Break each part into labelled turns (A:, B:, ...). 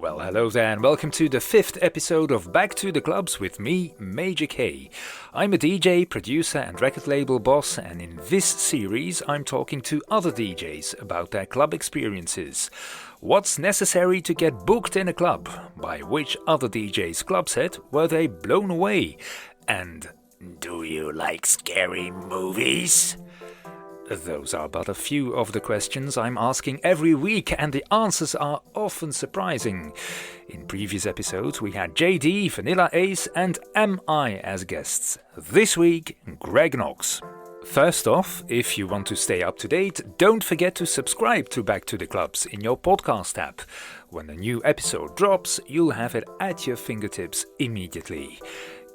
A: Well, hello there, and welcome to the 5th episode of Back to the Clubs with me, Major K. I'm a DJ, producer, and record label boss, and in this series I'm talking to other DJs about their club experiences. What's necessary to get booked in a club? By which other DJs' club set were they blown away? And do you like scary movies? Those are but a few of the questions I'm asking every week, and the answers are often surprising. In previous episodes we had JD, Vanilla Ace and MI as guests. This week, Greg NOX. First off, if you want to stay up to date, don't forget to subscribe to Back to the Clubs in your podcast app. When a new episode drops, you'll have it at your fingertips immediately.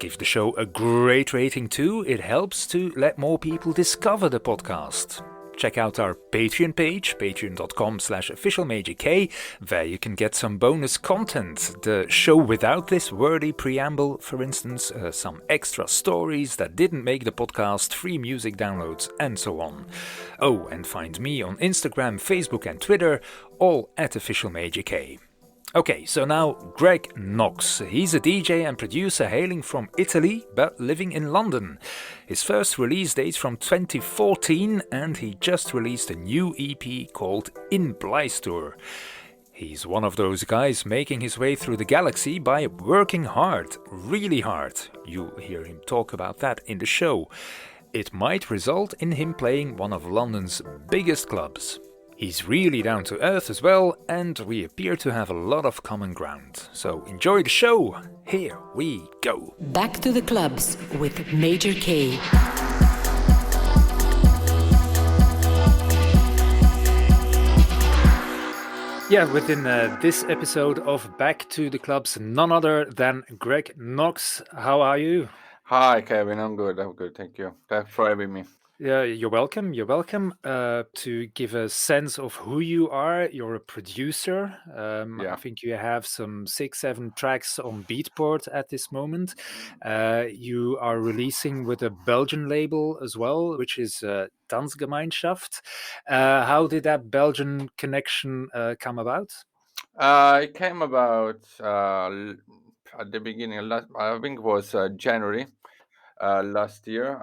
A: Give the show a great rating too, it helps to let more people discover the podcast. Check out our Patreon page, patreon.com/officialmajork, where you can get some bonus content. The show without this wordy preamble, for instance, some extra stories that didn't make the podcast, free music downloads, and so on. Oh, and find me on Instagram, Facebook and Twitter, all at officialmajork. Okay, so now Greg NOX. He's a DJ and producer hailing from Italy, but living in London. His first release dates from 2014, and he just released a new EP called Innblaistur. He's one of those guys making his way through the galaxy by working hard, really hard. You'll hear him talk about that in the show. It might result in him playing one of London's biggest clubs. He's really down to earth as well, and we appear to have a lot of common ground. So enjoy the show. Here we go.
B: Back to the Clubs with Major K.
A: Yeah, within this episode of Back to the Clubs, none other than Greg NOX. How are you?
C: Hi, Kevin. I'm good. Thank you. Thanks for having me.
A: Yeah, you're welcome. You're welcome. To give a sense of who you are, you're a producer. I think you have some 6-7 tracks on Beatport at this moment. You are releasing with a Belgian label as well, which is Dansgemeinschaft. How did that Belgian connection come about?
C: It came about at the beginning. I think it was January last year.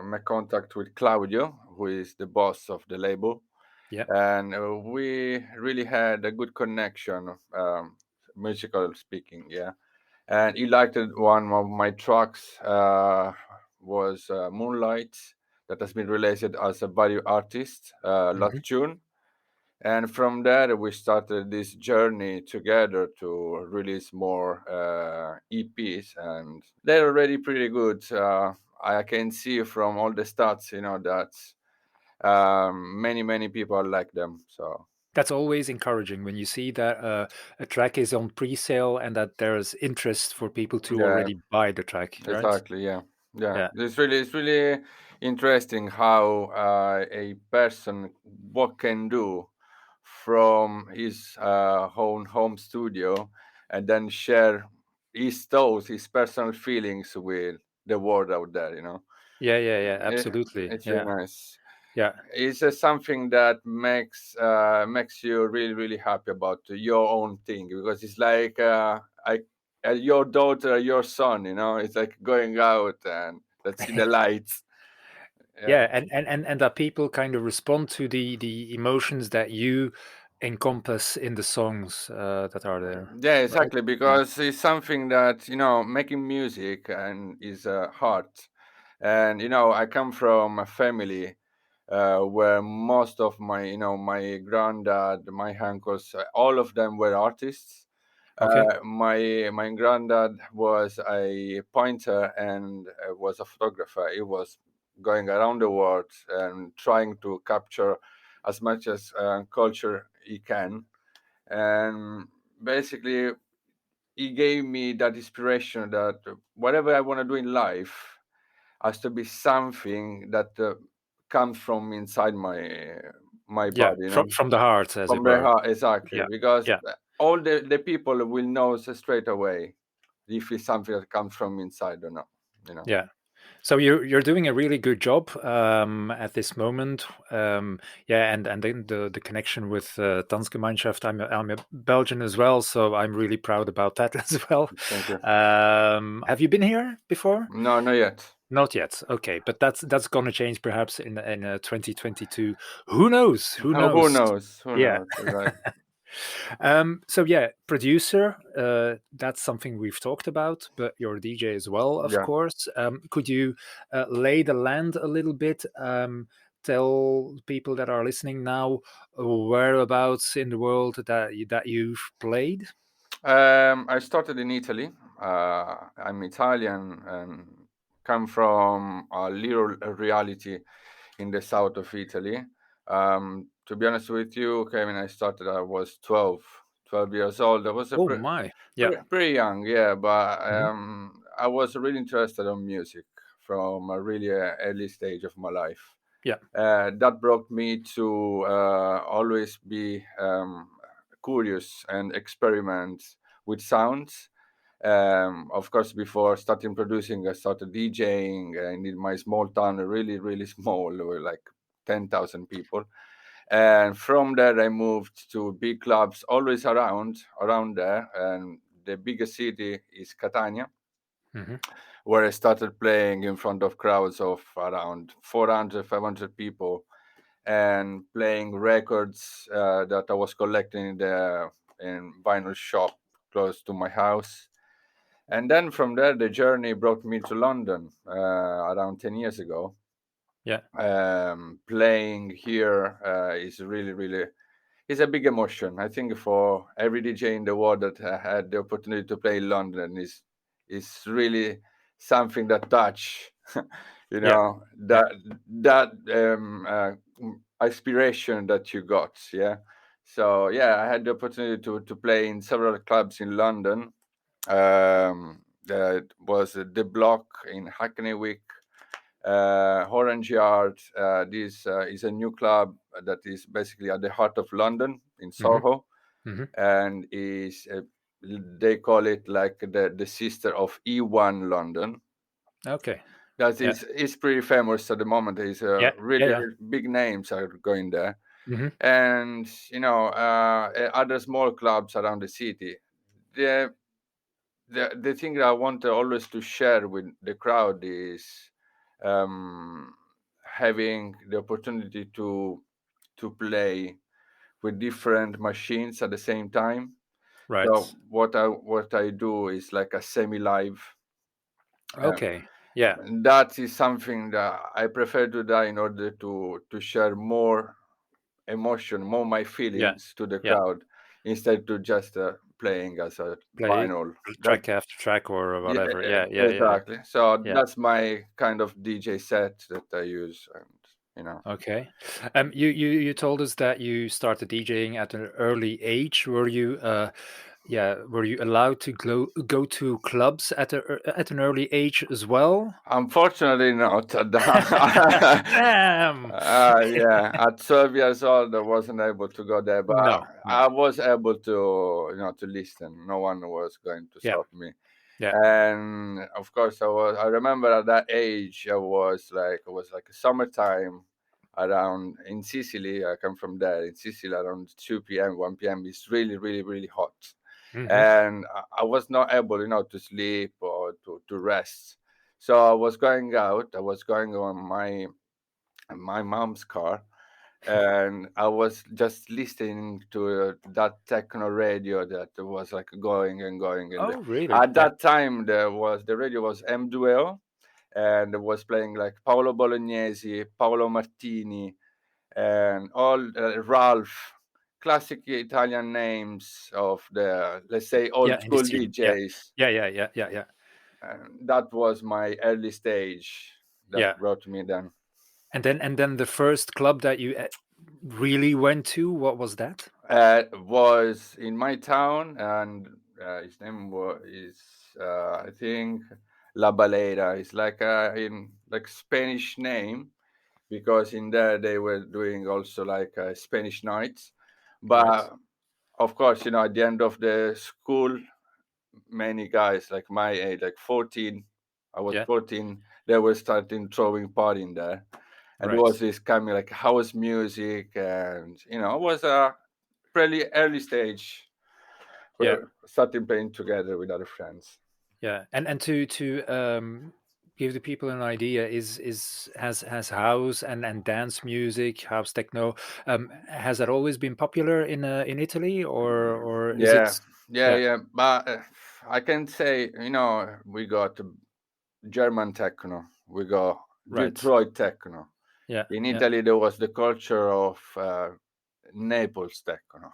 C: My contact with Claudio, who is the boss of the label.
A: Yeah.
C: And we really had a good connection, musical speaking. Yeah. And he liked one of my tracks, was Moonlight, that has been released as a value artist last June. And from there, we started this journey together to release more EPs, and they're already pretty good. I can see from all the stats, that many people like them. So
A: that's always encouraging when you see that a track is on pre-sale and that there's interest for people to already buy the track. Right?
C: Exactly. Yeah. It's really interesting how a person what can do from his own home studio and then share his thoughts, his personal feelings with the world out there,
A: Yeah, absolutely.
C: It's really nice.
A: Yeah,
C: it's something that makes you really happy about your own thing, because it's like your daughter, your son, it's like going out and let's see the lights.
A: Yeah, and that people kind of respond to the emotions that you encompass in the songs that are there.
C: Yeah, exactly, right? Because it's something that, making music and is art. And, I come from a family where most of my, my granddad, my uncles, all of them were artists.
A: Okay.
C: My granddad was a painter and was a photographer. He was going around the world and trying to capture as much as culture he can. And basically, he gave me that inspiration that whatever I want to do in life has to be something that comes from inside my body.
A: From the heart, as
C: from the heart, exactly. Because all the people will know straight away if it's something that comes from inside or not.
A: Yeah. So you're doing a really good job at this moment. Yeah, and then the connection with Tanzgemeinschaft. I'm a Belgian as well, so I'm really proud about that as well.
C: Thank you.
A: Have you been here before?
C: No, not yet.
A: Not yet. Okay, but that's gonna change perhaps in 2022. Who knows? Who
C: Who
A: knows?
C: knows? Who
A: Yeah.
C: knows? Right.
A: So yeah, producer. That's something we've talked about, but you're a DJ as well, of
C: Yeah.
A: course. Could you lay the land a little bit? Tell people that are listening now whereabouts in the world that you've played.
C: I started in Italy. I'm Italian and come from a little reality in the south of Italy. To be honest with you, Kevin, I started, I was 12 years old. I was a
A: Oh my, yeah.
C: pretty young, yeah, but
A: Mhm.
C: I was really interested in music from a really early stage of my life.
A: Yeah.
C: That brought me to always be curious and experiment with sounds. Of course, before starting producing, I started DJing, and in my small town, really, really small, there were like 10,000 people. And from there, I moved to big clubs, always around there. And the biggest city is Catania,
A: Hmm.
C: where I started playing in front of crowds of around 400, 500 people, and playing records that I was collecting in vinyl shop close to my house. And then from there, the journey brought me to London around 10 years ago.
A: Yeah.
C: Playing here is really, really, it's a big emotion. I think for every DJ in the world that had the opportunity to play in London is really something that touch,
A: Yeah. Yeah.
C: that aspiration that you got. Yeah. So yeah, I had the opportunity to play in several clubs in London. That was the Block in Hackney Wick, Orange Yard. This is a new club that is basically at the heart of London in
A: Hmm.
C: Soho,
A: Hmm.
C: and is they call it like the sister of E1 London.
A: Okay.
C: That
A: Yeah.
C: is pretty famous at the moment. Is
A: Yeah. Yeah.
C: really
A: Yeah.
C: big names are going there,
A: Hmm.
C: and other small clubs around the city. The the thing that I want always to share with the crowd is um, having the opportunity to play with different machines at the same time. So
A: Right.
C: what I do is like a semi live.
A: Okay. Yeah.
C: That is something that I prefer to do in order to share more emotion, more my
A: Yeah.
C: feelings to the
A: Yeah.
C: crowd instead to just playing as a
A: Play
C: vinyl. That
A: track after track or
C: Yeah,
A: whatever. Yeah. Yeah. Yeah. Yeah.
C: exactly. So
A: Yeah.
C: that's my kind of DJ set that I use, and you know,
A: Okay. You told us that you started DJing at an early age. Were you allowed to go to clubs at an early age as well?
C: unfortunately not.
A: Damn.
C: Yeah, at 12 years old, I wasn't able to go there, but
A: No. No.
C: I was able to listen. No one was going to
A: Yeah.
C: stop me.
A: Yeah.
C: And of course, I remember at that age, it was like summertime around in Sicily. I come from there. In Sicily, around 2 p.m., 1 p.m. It's really, really, really hot.
A: Hmm.
C: And I was not able, to sleep or to rest. So I was going out. I was going on my mom's car, and I was just listening to that techno radio that was like going and going. And
A: Oh, really?
C: at
A: Yeah.
C: that time, the radio was M2O, and it was playing like Paolo Bolognesi, Paolo Martini, and all Ralph, classic Italian names of the, let's say, old
A: Yeah. In the
C: school
A: scene. Yeah.
C: DJs.
A: Yeah. Yeah. Yeah. Yeah. Yeah.
C: And that was my early stage that
A: Yeah.
C: brought me then.
A: And then the first club that you really went to, what was that?
C: Was in my town, and his name is I think La Balera. It's like in like Spanish name, because in there they were doing also like Spanish nights.
A: Right.
C: But of course, at the end of the school, many guys like my age, like 14, I was
A: Yeah.
C: 14. They were starting throwing party in there, and it
A: Right.
C: was this kind of like house music, and it was a pretty early stage
A: Yeah.
C: for starting playing together with other friends.
A: Yeah. And to give the people an idea, is has house and dance music, house techno, has that always been popular in Italy, or is it?
C: Yeah, yeah,
A: Yeah.
C: yeah. But I can say, we got German techno, we got
A: Right.
C: Detroit techno.
A: Yeah.
C: In
A: Yeah.
C: Italy, there was the culture of Naples techno.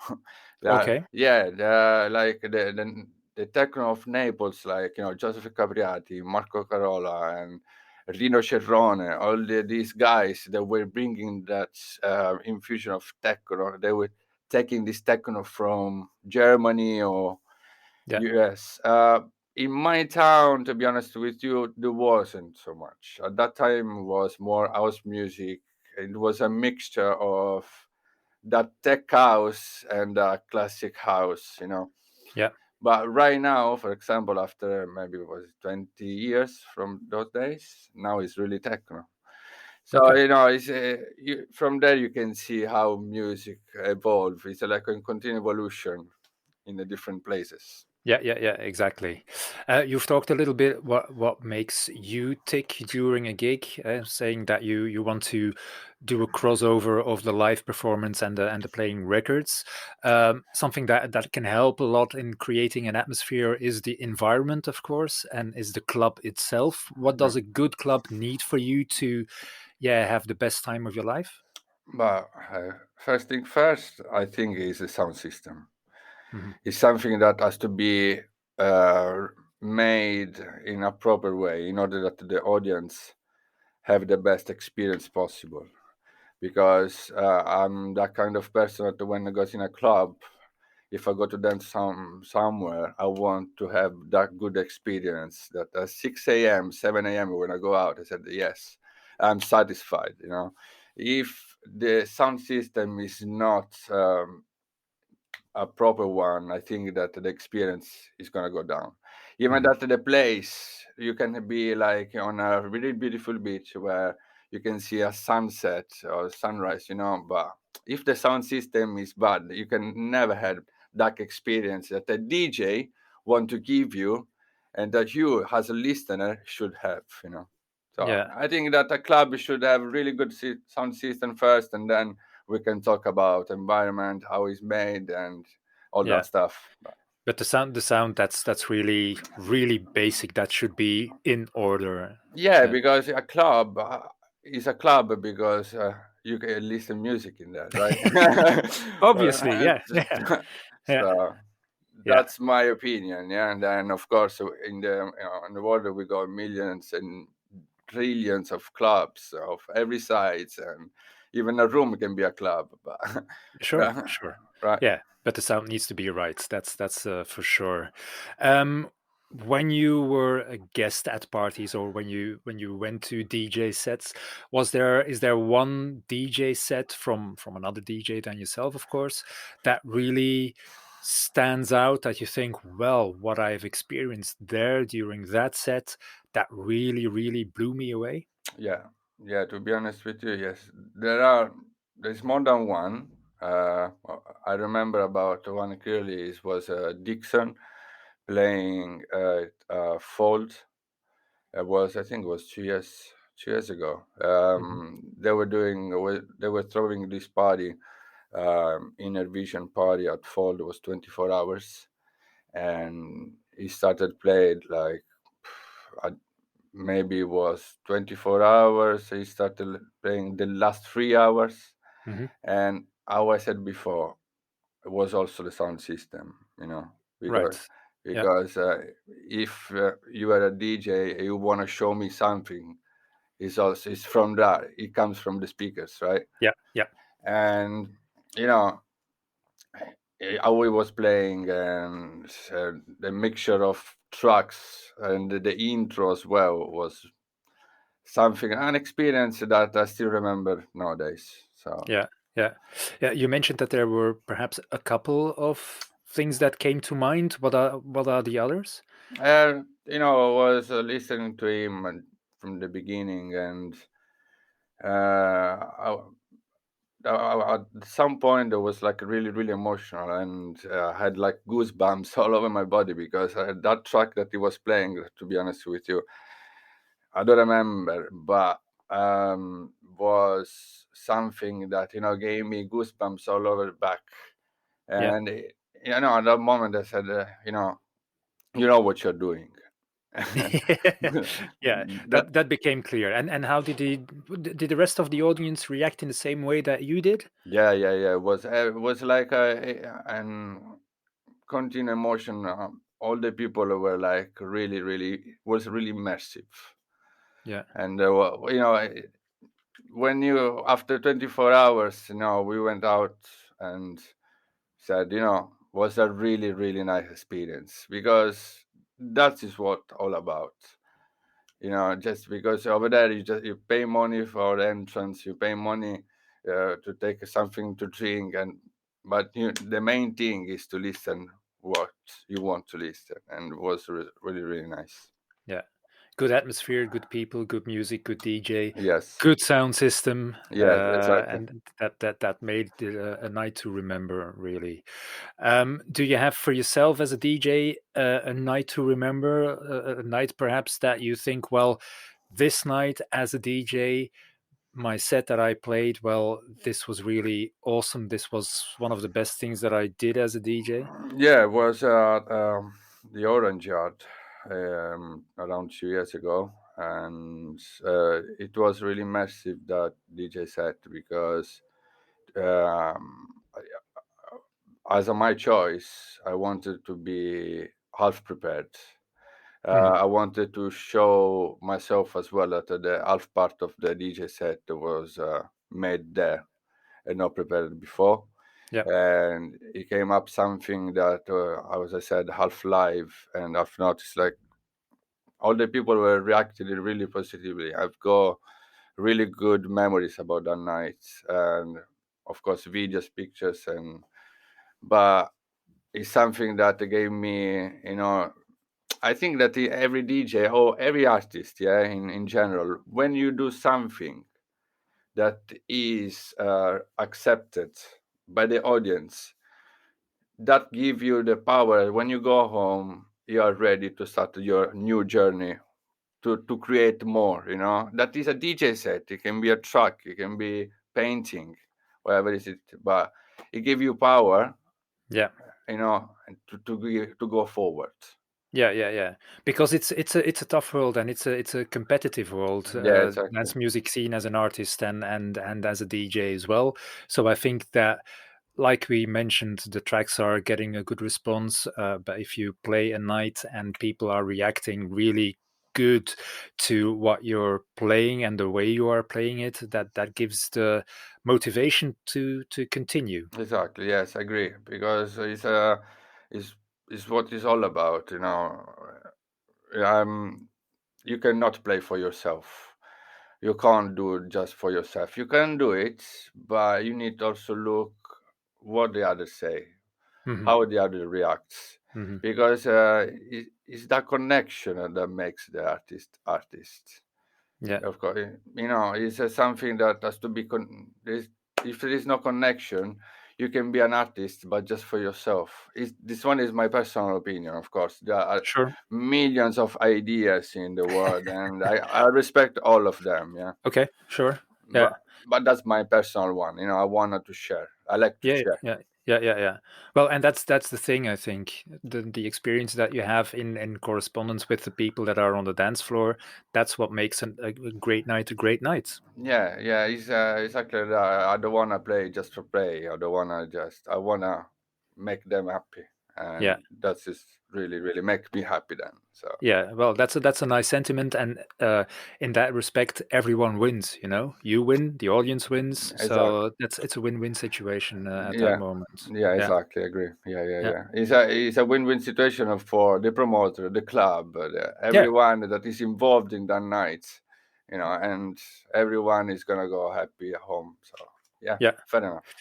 A: Okay.
C: Yeah, like the techno of Naples, like Joseph Capriati, Marco Carola, and Rino Cerrone, these guys that were bringing that infusion of techno. They were taking this techno from Germany or
A: Yeah.
C: US. In my town, to be honest with you, there wasn't so much. At that time, it was more house music. It was a mixture of that tech house and classic house.
A: Yeah.
C: But right now, for example, after maybe it was 20 years from those days, now it's really techno. So
A: Okay.
C: it's from there you can see how music evolve. It's like a continual evolution in the different places.
A: Yeah, yeah, yeah, exactly. You've talked a little bit what makes you tick during a gig, saying that you want to do a crossover of the live performance and the playing records. Something that can help a lot in creating an atmosphere is the environment, of course, and is the club itself. What
C: Yeah.
A: does a good club need for you to, yeah, have the best time of your life?
C: But first thing first, I think is the sound system.
A: Hmm.
C: It's something that has to be uh, made in a proper way in order that the audience have the best experience possible. Because I'm that kind of person that when I go in a club, if I go to dance somewhere, I want to have that good experience. That at 6 a.m., 7 a.m. when I go out, I said yes, I'm satisfied. If the sound system is not a proper one, I think that the experience is gonna go down. Even
A: Hmm.
C: that the place you can be like on a really beautiful beach where you can see a sunset or sunrise, but if the sound system is bad, you can never have that experience that the DJ want to give you and that you as a listener should have. So
A: Yeah,
C: I think that a club should have really good sound system first, and then we can talk about environment, how it's made, and all
A: yeah.
C: that stuff.
A: But the sound that's really basic. That should be in order.
C: Yeah,
A: Uh,
C: because a club is a club because you can listen music in that, right?
A: Obviously, yeah, yeah, yeah,
C: So
A: yeah.
C: that's my opinion. Yeah, and then of course in the world we got millions and trillions of clubs of every size, and even a room can be a club. But
A: Sure, sure.
C: right,
A: Yeah, but the sound needs to be right. That's for sure. Um, when you were a guest at parties, or when you went to DJ sets, is there one DJ set from another DJ than yourself, of course, that really stands out, that you think, well, what I've experienced there during that set, that really blew me away?
C: yeah, yeah. To be honest with you, yes, there's more than one. I remember about one clearly. It was Dixon playing Fold. It was, I think it was 2 years ago.
A: Hmm.
C: They were throwing this party, Inner Vision party at Fold. It was 24 hours, and he started playing like I maybe it was 24 hours. He started playing the last 3 hours,
A: Hmm.
C: and how I said before, it was also the sound system, because
A: Right. Yeah.
C: because if you are a DJ and you want to show me something, it's from that. It comes from the speakers, right?
A: Yeah. Yeah.
C: And you know how he was playing and the mixture of tracks and the intro as well was something an experience that I still remember nowadays. So
A: Yeah, yeah, yeah. You mentioned that there were perhaps a couple of things that came to mind? What are the others?
C: I was listening to him from the beginning, and at some point I was like really, really emotional, and I had like goosebumps all over my body because that track that he was playing, to be honest with you, I don't remember, but was something that gave me goosebumps all over the back.
A: Yeah.
C: And at that moment I said, you know what you're doing.
A: Yeah,
C: That
A: that became clear. And how did the rest of the audience react in the same way that you did?
C: yeah. It was like an continued emotion. All the people were like really, really was really massive.
A: Yeah.
C: And when you after 24 hours, we went out and said, was a really, really nice experience, because that is what all about. Just because over there you pay money for the entrance, you pay money to take something to drink, but the main thing is to listen what you want to listen, and it was really, really nice.
A: Yeah. Good atmosphere, good people, good music, good DJ,
C: Yes,
A: good sound system,
C: yes, exactly.
A: and that made it a night to remember. Really. Do you have for yourself as a DJ a night to remember? A night perhaps that you think, well, this night as a DJ, my set that I played, well, this was really awesome. This was one of the best things that I did as a DJ.
C: Yeah, it was the Orange Yard around 2 years ago, and it was really massive, that DJ set, because um, as a my choice, I wanted to be half prepared.
A: Mhm.
C: I wanted to show myself as well that the half part of the DJ set was made there and not prepared before.
A: Yeah,
C: And it came up something that, as I said, half live and half not. It's like all the people were reacting really positively. I've got really good memories about that night, and of course, videos, pictures, but it's something that gave me, I think that every DJ or every artist, yeah, in general, when you do something that is accepted by the audience, that give you the power. When you go home, you are ready to start your new journey to create more. That is a DJ set. It can be a track, it can be painting, whatever it is, but it give you power,
A: yeah.
C: and to go forward.
A: Yeah. Because it's a tough world, and it's a competitive world.
C: Yeah, exactly.
A: Dance music scene as an artist and as a DJ as well. So I think that, like we mentioned, the tracks are getting a good response. But if you play a night and people are reacting really good to what you're playing and the way you are playing it, that gives the motivation to continue.
C: Exactly. Yes, I agree, because is is what it's all about. You cannot play for yourself. You can't do it just for yourself. You can do it, but you need to also look what the others say,
A: Hmm.
C: how the other reacts,
A: Hmm.
C: because it's that connection that makes the artist.
A: Yeah,
C: Of course, it's something that has to be. If there is no connection, you can be an artist, but just for yourself. This one is my personal opinion, of course. There are
A: sure.
C: millions of ideas in the world, and I respect all of them. Yeah,
A: Okay, sure.
C: but
A: Yeah.
C: but that's my personal one. I wanted to share. I like to
A: Yeah,
C: share.
A: yeah. Well, and that's the thing. I think the experience that you have in correspondence with the people that are on the dance floor, that's what makes a great night a great night.
C: Yeah. It's exactly that. I don't wanna play just for play. I don't wanna just. I wanna make them happy,
A: Yeah,
C: and that's just really, really make me happy then. So
A: yeah. Well, that's a nice sentiment, and in that respect, everyone wins. You win, the audience wins,
C: exactly.
A: so it's a win-win situation at that
C: Yeah,
A: moment.
C: yeah,
A: Yeah,
C: exactly. Agree.
A: yeah,
C: Yeah. It's a win-win situation for the promoter, the club,
A: yeah,
C: everyone that is involved in that night. And everyone is gonna go happy at home. So yeah,
A: yeah.
C: fair enough.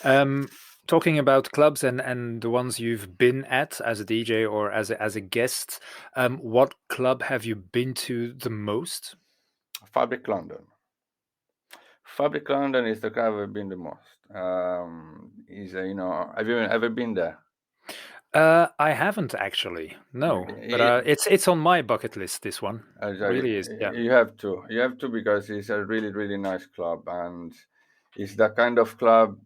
A: Um, Talking about clubs and the ones you've been at as a DJ or as a guest, what club have you been to the most?
C: Fabric London. Fabric London is the club I've been the most. Is have you ever been there?
A: I haven't actually, no, but
C: It,
A: it's on my bucket list. This one
C: Exactly.
A: really is. Yeah.
C: You have to. You have to because it's a really, really nice club, and it's the kind of club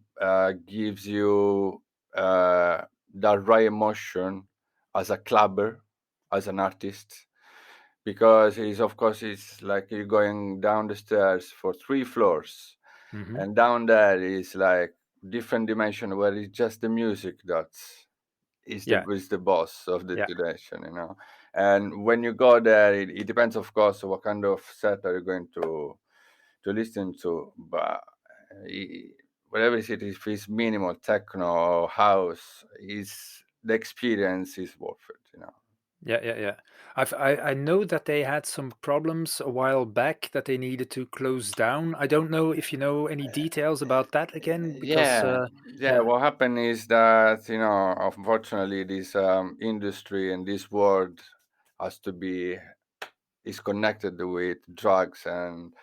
C: gives you the right emotion as a clubber, as an artist, because it's of course it's like you're going down the stairs for 3 floors,
A: Hmm.
C: and down there is like different dimension where it's just the music that's
A: Yeah.
C: is the boss of the
A: Yeah.
C: situation. And when you go there, it depends, of course, what kind of set are you going to listen to. But whatever it is, if it's minimal techno or house, is the experience is worth it.
A: Yeah, yeah, yeah. I know that they had some problems a while back that they needed to close down. I don't know if you know any details about that again, because
C: Yeah, yeah.
A: yeah.
C: What happened is that unfortunately, this industry and this world has to be is connected with drugs, and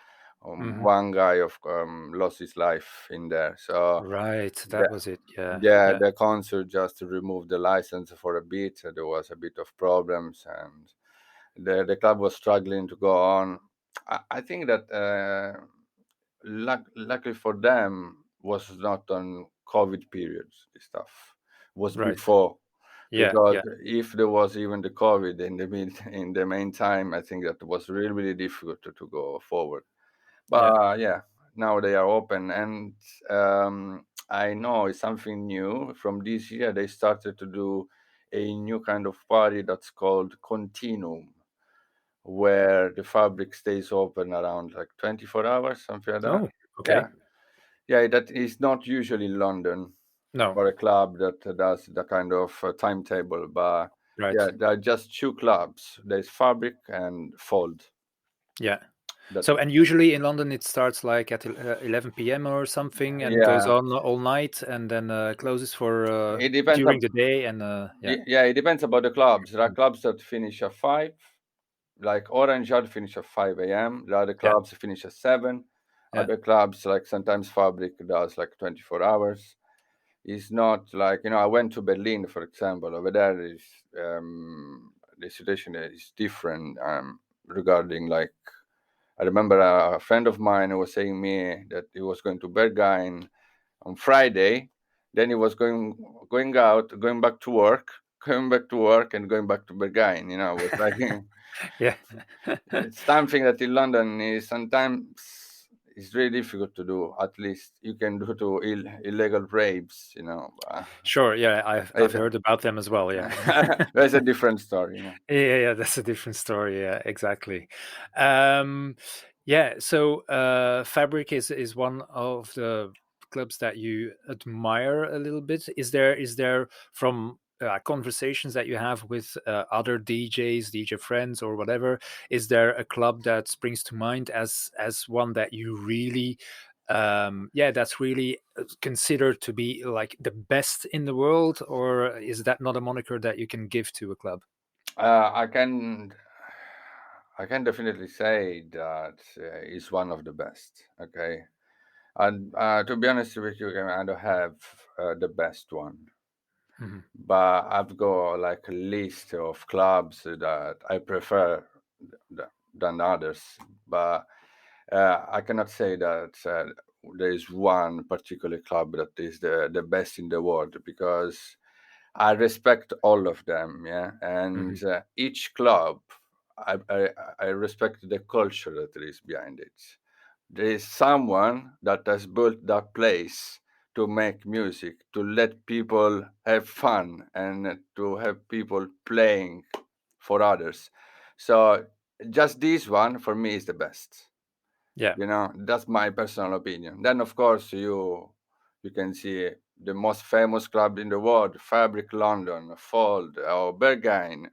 A: Hmm.
C: one guy of lost his life in there. So
A: Right,
C: the,
A: that was it. Yeah,
C: yeah,
A: yeah.
C: the council just removed the license for a bit. There was a bit of problems, and the club was struggling to go on. I think that luckily for them was not on COVID periods. This stuff was
A: Right.
C: before,
A: Yeah,
C: because
A: yeah,
C: if there was even the COVID in the in the meantime, I think that was really, really difficult to go forward. But
A: yeah.
C: yeah, now they are open, and I know it's something new. From this year, they started to do a new kind of party that's called Continuum, where the fabric stays open around like 24 hours, something like that.
A: Oh,
C: Yeah,
A: okay.
C: yeah, that is not usually in London
A: No,
C: for a club that does the kind of timetable. But
A: right.
C: yeah, there are just 2 clubs. There's Fabric and Fold.
A: Yeah.
C: That's
A: So,
C: it.
A: and usually in London it starts like at 11 p.m. or something and goes
C: Yeah,
A: on all night and then closes for
C: it depends.
A: during the day and yeah.
C: Yeah, it depends about the clubs. There are
A: Mm.
C: clubs that finish at 5, like Orange Yard finish at 5 a.m. The other
A: Yeah,
C: clubs finish at 7.
A: yeah,
C: Other clubs, like sometimes Fabric does like 24 hours. It's not like, I went to Berlin, for example. Over there is the situation is different regarding like, I remember a friend of mine was saying me that he was going to Berghain on Friday. Then he was going out, going back to work, going back to work, and going back to Berghain. It was like
A: yeah.
C: it's something that in London is sometimes it's really difficult to do. At least you can do to illegal rapes.
A: Sure, yeah, I've
C: It's
A: heard about them as well, yeah.
C: that's a different story.
A: Yeah, yeah, that's a different story. Yeah, exactly. Um, yeah, so Fabric is one of the clubs that you admire a little bit. Is there from conversations that you have with other DJs, DJ friends, or whatever? Is there a club that springs to mind as one that you really, yeah, that's really considered to be like the best in the world, or is that not a moniker that you can give to a club?
C: Uh, I can I can definitely say that it's one of the best. Okay, and to be honest with you, I don't have the best one,
A: Mhm.
C: but I've got like a list of clubs that I prefer than others. But I cannot say that there is one particular club that is the best in the world, because I respect all of them, yeah,
A: Mhm.
C: and each club, I, I I respect the culture that is behind it. There is someone that has built that place to make music, to let people have fun, and to have people playing for others. So just this one for me is the best.
A: Yeah,
C: That's my personal opinion. Then of course you can see the most famous club in the world, Fabric London, Fold, or Berghain,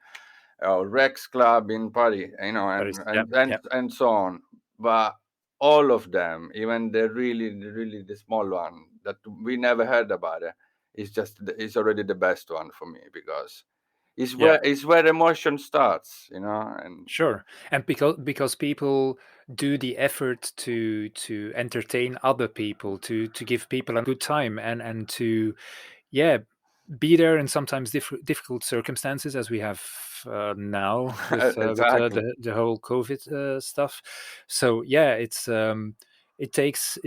C: or Rex Club in Paris,
A: that
C: and
A: is, yeah,
C: and and,
A: yeah,
C: and so on. But all of them, even the really the small one that we never heard about it, it's already the best one for me, because
A: Yeah.
C: it's where emotion starts, and
A: Sure, and because people do the effort to entertain other people, to give people a good time, and to, yeah, be there in sometimes difficult circumstances, as we have now with
C: exactly.
A: the whole COVID stuff. So yeah, it takes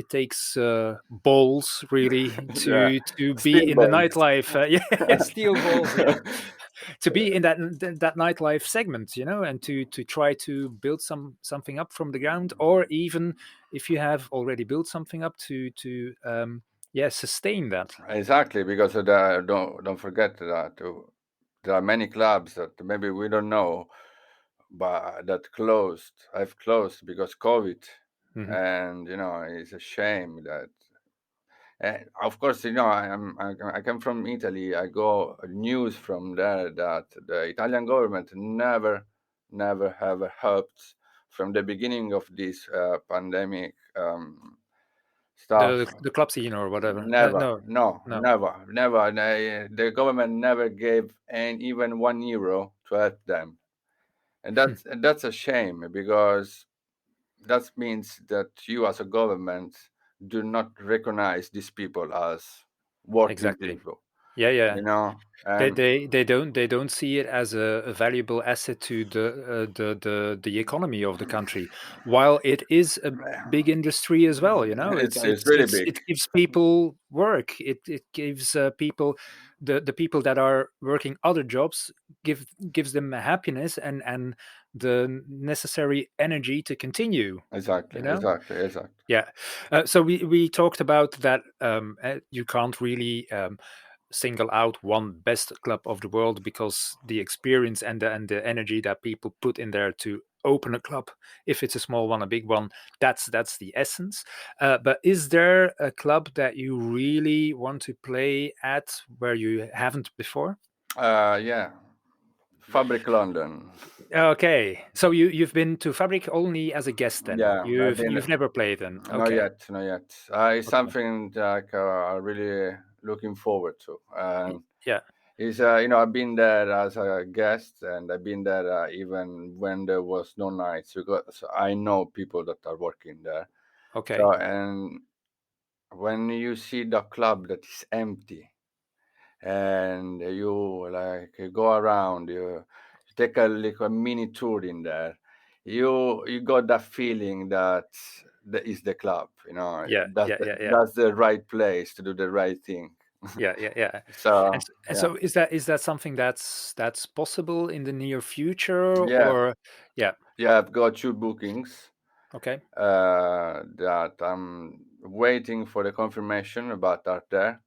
A: balls really
C: Yeah,
A: to be
C: steel
A: in the
C: balls.
A: nightlife. Yeah, steel balls. Yeah, to be in that nightlife segment, and to try to build something up from the ground, or even if you have already built something up to yeah, sustain that.
C: Exactly, because don't forget that there are many clubs that maybe we don't know, but that closed. I've closed because COVID,
A: Hmm.
C: and it's a shame that. Of course, I come from Italy. I go news from there that the Italian government never have helped from the beginning of this pandemic stuff.
A: The club scene or whatever.
C: Never,
A: No,
C: no,
A: no.
C: never, never. And the government never gave even €1 to help them, and that's a shame, because that means that you as a government do not recognize these people as working
A: Exactly.
C: people,
A: Yeah, yeah.
C: and
A: They don't see it as a valuable asset to the economy of the country, while it is a big industry as well.
C: it's really big.
A: It gives people work. It gives people, the people that are working other jobs, gives them happiness and the necessary energy to continue.
C: Exactly,
A: You know.
C: exactly, exactly.
A: Yeah. So we talked about that. You can't really single out one best club of the world, because the experience and the energy that people put in there to open a club, if it's a small one, a big one, that's the essence. But is there a club that you really want to play at where you haven't before?
C: Yeah, Fabric London.
A: Okay, so you've been to Fabric only as a guest, then
C: Yeah, I've
A: you've
C: been.
A: you've never played then.
C: Not
A: Okay.
C: yet, not yet. It's
A: Okay.
C: something that I'm really looking forward to. And
A: Yeah.
C: it's I've been there as a guest, and I've been there even when there was no nights, because I know people that are working there. So,
A: Okay.
C: and when you see the club that is empty, and you go around, you take a mini tour in there, you got that feeling that that is the club,
A: Yeah.
C: that's
A: Yeah. Yeah. Yeah.
C: that's the right place to do the right thing.
A: Yeah, yeah, yeah.
C: So
A: And
C: yeah,
A: so is that something that's possible in the near future,
C: yeah,
A: or yeah,
C: yeah, I've got 2 bookings
A: okay.
C: that I'm waiting for the confirmation about that there.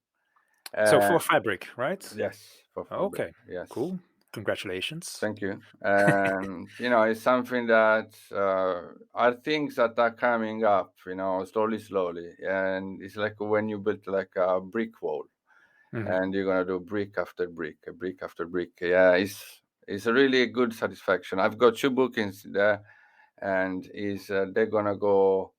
A: So
C: uh,
A: for Fabric, right?
C: yes, for Fabric,
A: Okay,
C: yes.
A: cool. Congratulations.
C: Thank you. And it's something that are things that are coming up, slowly, slowly. And it's like when you build like a brick wall,
A: Hmm.
C: and you're gonna do brick after brick, a brick after brick. Yeah, it's a really good satisfaction. I've got 2 bookings there, and is they're gonna go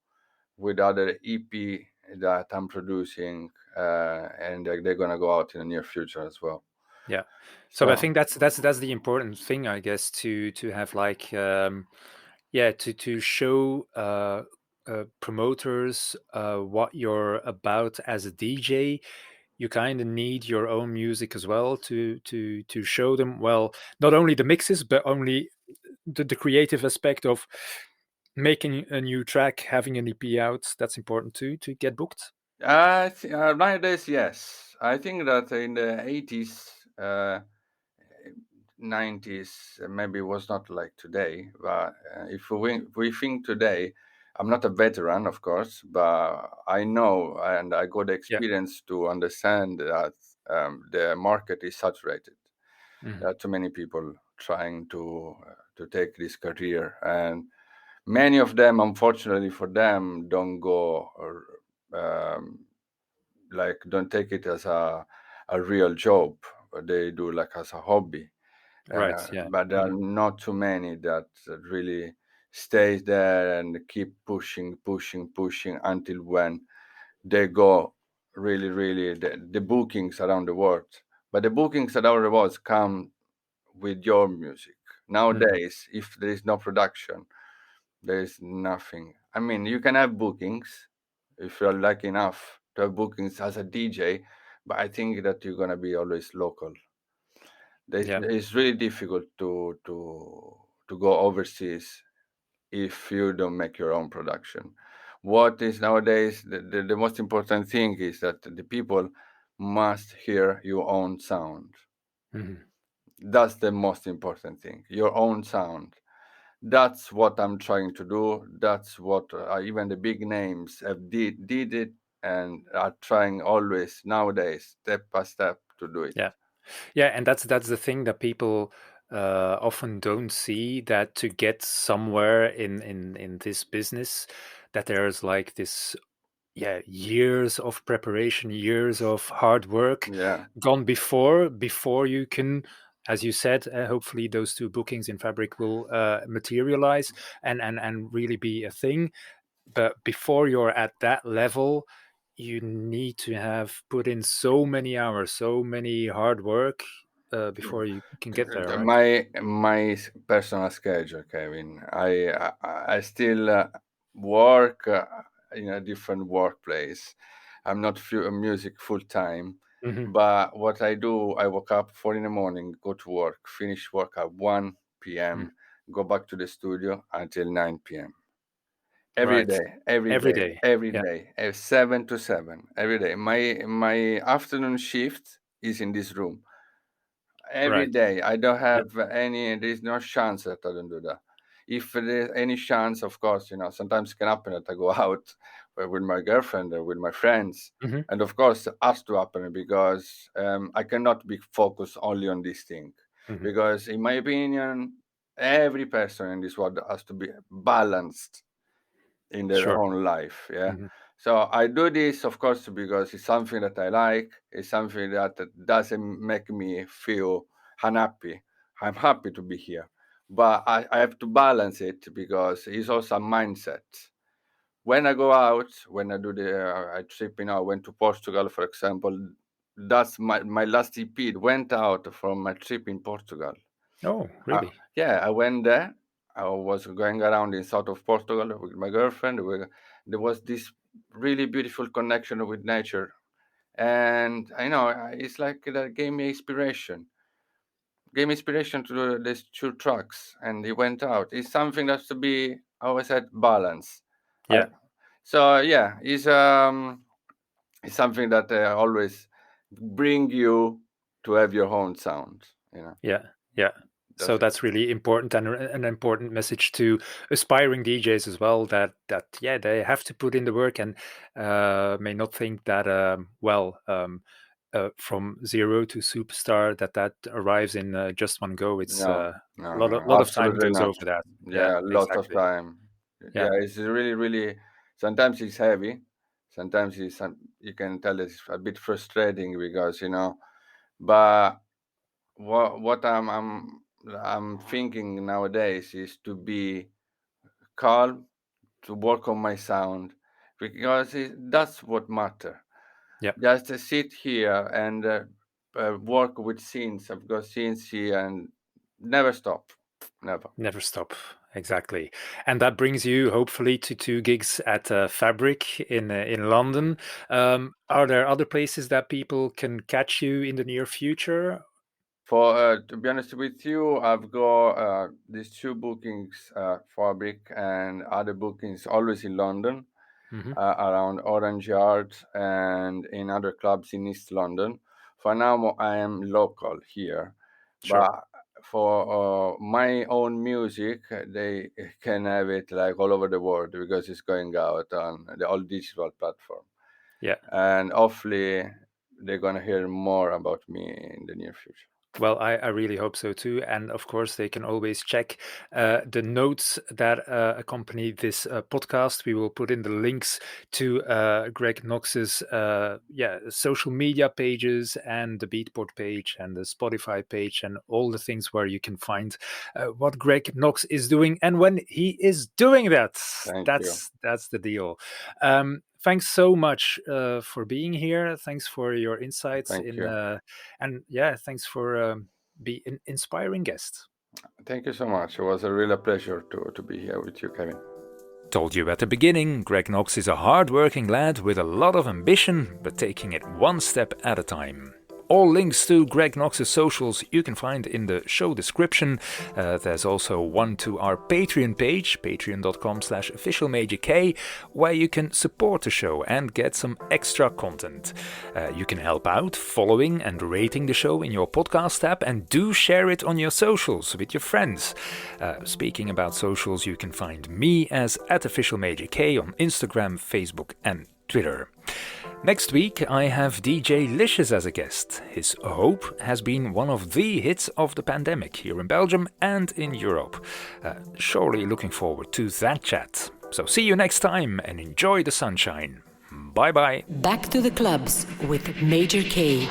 C: with other EP that I'm producing, and they're gonna go out in the near future as well.
A: Yeah. So I
C: So
A: think that's the important thing, I guess, to have like yeah, to show promoters what you're about as a DJ. You kind of need your own music as well to show them, well, not only the mixes, but only the creative aspect of making a new track, having an EP out. That's important too, to get booked.
C: nowadays, yes. I think that in the 80s, 90s, maybe it was not like today. But if we think today, I'm not a veteran, of course, but I know and I got the
A: Yeah.
C: experience to understand that the market is saturated.
A: Hmm.
C: There are too many people trying to take this career, and many of them, unfortunately for them, don't go um, like don't take it as a real job, but they do like as a hobby.
A: Right. Yeah.
C: But there are
A: Hmm.
C: not too many that really stays there and keep pushing, pushing, pushing until when they go really, really the bookings around the world. But the bookings around the world come with your music.
A: Mhm.
C: Nowadays, if there is no production, there is nothing. I mean, you can have bookings if you're lucky enough to have bookings as a DJ, but I think that you're gonna be always local.
A: Yeah.
C: It's really difficult to go overseas if you don't make your own production. What is nowadays the most important thing is that the people must hear your own sound.
A: Mhm.
C: That's the most important thing, your own sound. That's what I'm trying to do. That's what even the big names have did it and are trying always nowadays, step by step, to do it.
A: Yeah. Yeah, and that's the thing that people often don't see, that to get somewhere in this business, that there's like this, yeah, years of preparation, years of hard work
C: Yeah.
A: gone before you can, as you said, hopefully those two bookings in Fabric will materialize and really be a thing. But before you're at that level, you need to have put in so many hours, so many hard work before you can get there, right?
C: My personal schedule, Kevin. I still work in a different workplace. I'm not music full time,
A: Hmm.
C: but what I do, I wake up 4 in the morning, go to work, finish work at 1 p.m., go back to the studio until 9 p.m. Every
A: Right.
C: day, every
A: Every
C: day,
A: day.
C: every
A: Yeah.
C: day, 7 to 7, every day. My afternoon shift is in this room every
A: Right.
C: day. I don't
A: Yeah.
C: have any. There's no chance that I don't do that. If there's any chance, of course, sometimes it can happen that I go out with my girlfriend or with my friends,
A: Hmm.
C: and of course, it has to happen because I cannot be focused only on this thing.
A: Hmm.
C: Because, in my opinion, every person in this world has to be balanced in their
A: Sure.
C: own life. Yeah.
A: Hmm.
C: So I do this, of course, because it's something that I like. It's something that doesn't make me feel unhappy. I'm happy to be here, but I have to balance it because it's also a mindset. When I go out, when I do I trip, I went to Portugal, for example. That's my last EP. It went out from my trip in Portugal.
A: Oh,
C: Uh,
A: really?
C: yeah, I went there. I was going around in south of Portugal with my girlfriend. There was this really beautiful connection with nature, and I know it's like that gave me inspiration to do these two tracks, and it went out. It's something that's to be I always had balance. I,
A: Yeah.
C: so yeah, it's something that always bring you to have your own sound.
A: Yeah. Yeah. So
C: That's it.
A: that's really important, and an important message to aspiring DJs as well, that yeah, they have to put in the work, and may not think that from zero to superstar, that arrives in just one go. It's
C: No,
A: a
C: no,
A: lot
C: no,
A: of time
C: absolutely
A: goes
C: not.
A: over that. Yeah,
C: Yeah, lots of
A: exactly.
C: time.
A: Yeah.
C: Yeah, it's really, really. Sometimes it's heavy. Sometimes you can tell it's a bit frustrating because But what I'm thinking nowadays is to be calm, to work on my sound, because that's what matter.
A: Yeah.
C: Just to sit here and work with scenes. I've got scenes here and never stop, never.
A: Never stop. Exactly. And that brings you hopefully to two gigs at Fabric in London. Are there other places that people can catch you in the near future?
C: For to be honest with you, I've got these two bookings, Fabric and other bookings, always in London,
A: Hmm.
C: around Orange Yard and in other clubs in East London. For now, I am local here,
A: Sure.
C: but for my own music, they can have it like all over the world because it's going out on the all digital platform,
A: Yeah.
C: and hopefully they're gonna hear more about me in the near future.
A: Well, I really hope so too. And of course, they can always check the notes that accompany this podcast. We will put in the links to Greg Knox's social media pages, and the Beatport page and the Spotify page, and all the things where you can find what Greg Knox is doing and when he is doing that.
C: Thank you.
A: That's the deal. thanks so much for being here. Thanks for your insights
C: Thank you.
A: and thanks for being an inspiring guest.
C: Thank you so much. It was a real pleasure to be here with you, Kevin.
A: Told you at the beginning, Greg Knox is a hard-working lad with a lot of ambition, but taking it one step at a time. All links to Greg Knox's socials you can find in the show description. There's also one to our Patreon page, patreon.com/officialmajork, where you can support the show and get some extra content. You can help out following and rating the show in your podcast app, and do share it on your socials with your friends. Speaking about socials, you can find me as @officialmajork on Instagram, Facebook and Twitter. Next week I have DJ Licious as a guest. His Hope has been one of the hits of the pandemic here in Belgium and in Europe. Surely looking forward to that chat. So see you next time and enjoy the sunshine. Bye bye.
B: Back to the clubs with Major K.